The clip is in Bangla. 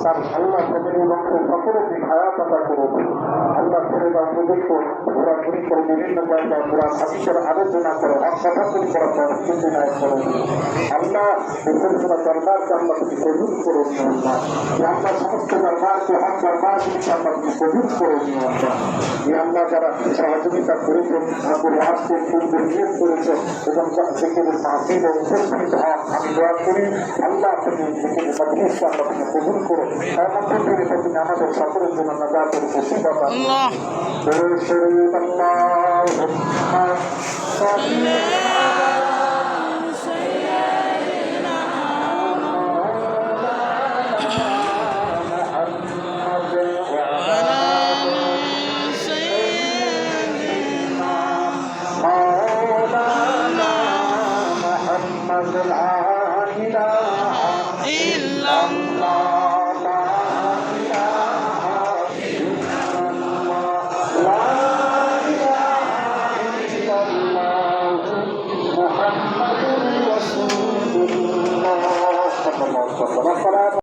তার আল্লাহ ফ্যামিলি বংশের সকলের দিন হায়াত আদা করে দিন। আল্লাহ ছেড়ে দাও প্রযুক্ত ঘোরাঘুরি করে বিভিন্ন জায়গায় পুরা হাদিসের আলোচনা করে অঙ্কাধাপুরি করার পরিস্থিতি নাই করে দিন। আল্লাহ বিপরীত দরবারকে আল্লাহ তুমি কবুল করে নিও না। আল্লাহ সমস্ত দরবারকে হক দরবারকে আল্লাহ তুমি কবুল করে নিও না। আল্লাহ যারা সহযোগিতা করেছেন ঠাকুর আসছে পূর্বে নিয়োগ করেছে এবং যেখানে মাহফিল ও উপস্থিত হন আমি দোয়া করি আল্লাহ তুমি যেখানে মজলিসকে আল্লাহ তুমি কবুল করো এমন করে তুমি আমাদের সকলের জন্য নাজাতের মুসিবত আল্লাহ